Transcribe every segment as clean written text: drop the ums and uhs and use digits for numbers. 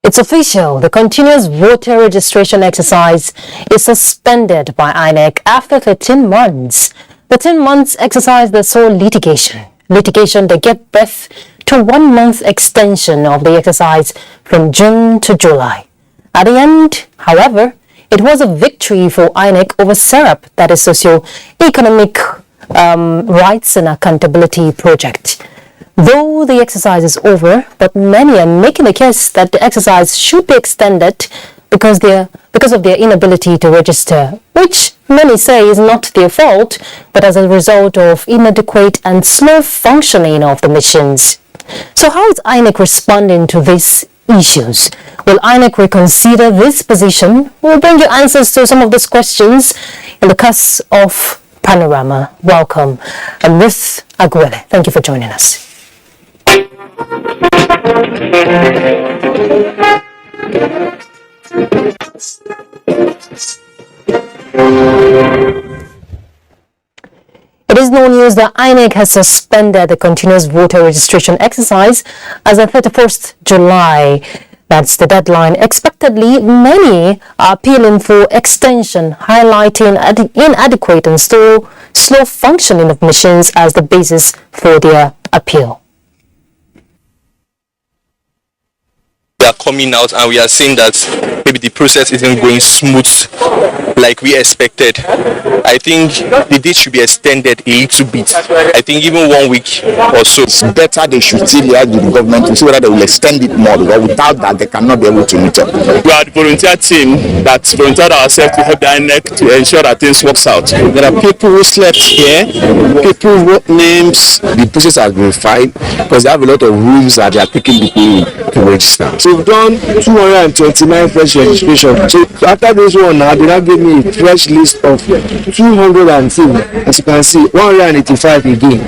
It's official. The continuous voter registration exercise is suspended by INEC after 13 months. 13 months exercise that saw litigation that gave birth to 1 month extension of the exercise from June to July. At the end, however, it was a victory for INEC over SERAP, that is Socio-Economic Rights and Accountability Project. Though the exercise is over, but many are making the case that the exercise should be extended because of their inability to register, which many say is not their fault, but as a result of inadequate and slow functioning of the machines. So how is INEC responding to these issues? Will INEC reconsider this position? We'll bring you answers to some of these questions in the course of Panorama. Welcome. I'm Ruth Aguele. Thank you for joining us. It is no news that INEC has suspended the continuous voter registration exercise as of 31st July. That's the deadline. Expectedly, many are appealing for extension, highlighting inadequate and slow functioning of machines as the basis for their appeal. Are coming out and we are seeing that maybe the process isn't going smooth like we expected. I think the date should be extended a little bit. I think even 1 week or so. It's better they should still liaise with the government to see whether they will extend it more, because without that they cannot be able to meet up. We are the volunteer team that volunteered ourselves to help the INEC to ensure that things works out. There are people who slept here, people who wrote names. The process has been fine because they have a lot of rooms that they are taking people to register. So we've done 229 fresh registration. So after this one now, they now give me a fresh list of 202. As you can see, 185 again,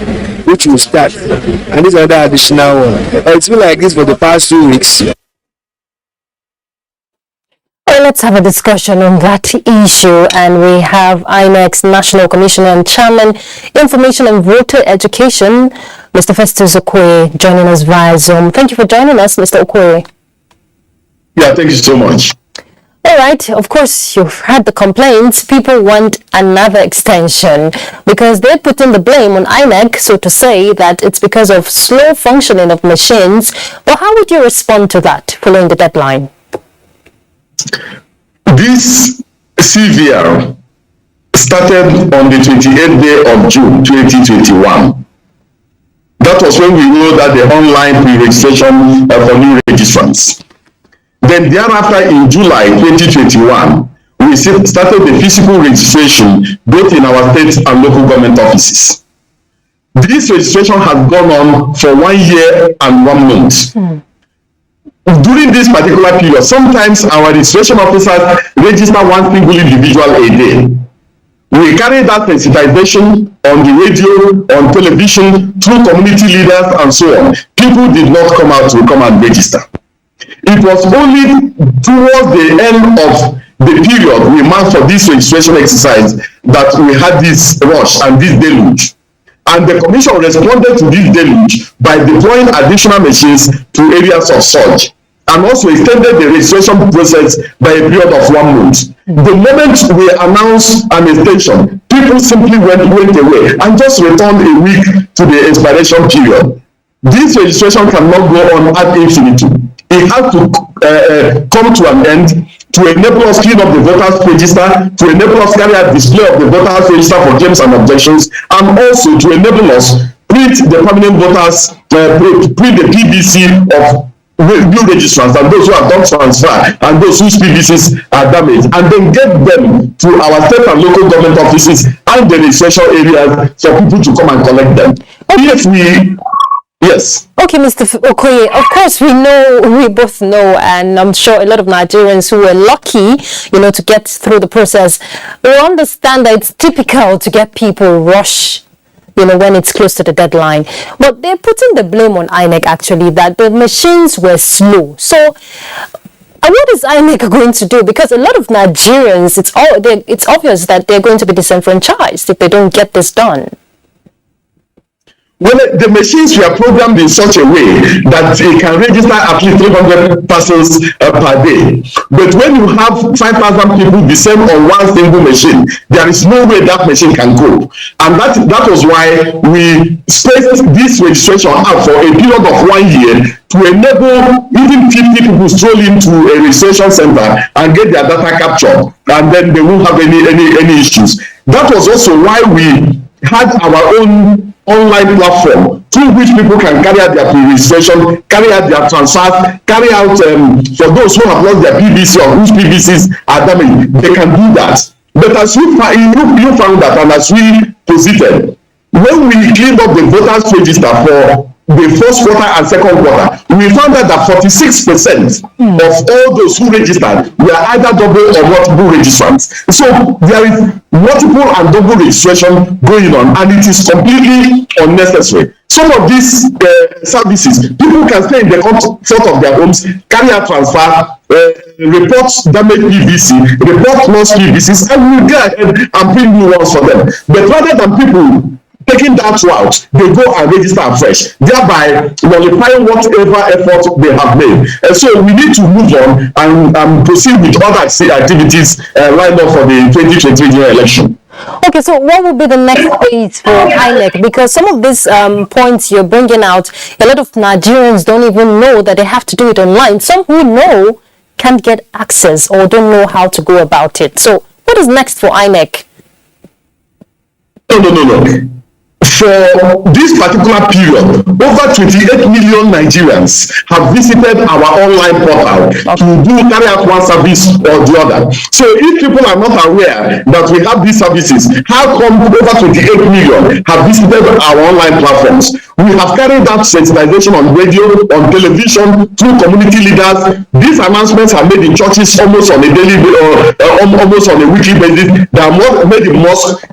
which will start. And this other additional one. It's been like this for the past 2 weeks. Well, let's have a discussion on that issue, and we have INEC's National Commissioner and Chairman, Information and Voter Education, Mr. Festus Okoye, joining us via Zoom. Thank you for joining us, Mr. Okoye. Yeah, thank you so much. All right, of course, you've heard the complaints. People want another extension because they're putting the blame on INEC, so to say that it's because of slow functioning of machines. Well, how would you respond to that following the deadline? This CVR started on the 28th day of June 2021. That was when we know that the online pre-registration for new registrants. Then thereafter in July 2021, we started the physical registration both in our state and local government offices. This registration has gone on for 1 year and 1 month. During this particular period, sometimes our registration officers register one single individual a day. We carry that sensitization on the radio, on television, through community leaders and so on. People did not come out to come and register. It was only towards the end of the period we marked for this registration exercise that we had this rush and this deluge. And the Commission responded to this deluge by deploying additional machines to areas of surge, and also extended the registration process by a period of 1 month. The moment we announced an extension, people simply went away and just returned a week to the expiration period. This registration cannot go on ad infinitum. It has to come to an end to enable us clean up the voters register, to enable us carry out display of the voters register for claims and objections, and also to enable us print the permanent voters, print the PVC of new registrants and those who have done transfer and those whose PVCs are damaged, and then get them to our state and local government offices and the registration areas for people to come and collect them. Yes. Okay, Mr. Okoye, of course we both know, and I'm sure a lot of Nigerians who were lucky, to get through the process, will understand that it's typical to get people rush, when it's close to the deadline. But they're putting the blame on INEC, actually, that the machines were slow. So what is INEC going to do? Because a lot of Nigerians, it's obvious that they're going to be disenfranchised if they don't get this done. when the machines were programmed in such a way that it can register at least 300 persons per day. But when you have 5,000 people the same on one single machine, there is no way that machine can cope. And that was why we spaced this registration out for a period of 1 year to enable even 50 people stroll into a registration center and get their data captured, and then they won't have any issues. That was also why we had our own online platform through which people can carry out their pre-registration, carry out their transfers, carry out for those who have lost their PVC or whose PVCs are damaged, they can do that. But as you found that, and as we posited, when we cleaned up the voters register for the first quarter and second quarter, we found out that 46% of all those who registered were either double or multiple registrants. So there is multiple and double registration going on, and it is completely unnecessary. Some of these services, people can stay in the comfort of their homes, carry out transfer, report damaged PVC, report lost PVCs, and we'll go ahead and print new ones for them. But rather than people taking that route, they go and register afresh, thereby nullifying whatever effort they have made. And so we need to move on and proceed with other activities lined up for the 2023 general election. Okay, so what will be the next phase for INEC? Because some of these points you're bringing out, a lot of Nigerians don't even know that they have to do it online. Some who know can't get access or don't know how to go about it. So what is next for INEC? No. For this particular period, over 28 million Nigerians have visited our online portal to carry out one service or the other. So if people are not aware that we have these services, how come over 28 million have visited our online platforms? We have carried out sensitization on radio, on television, through community leaders. These announcements are made in churches almost on a daily or almost on a weekly basis. They are made in mosques.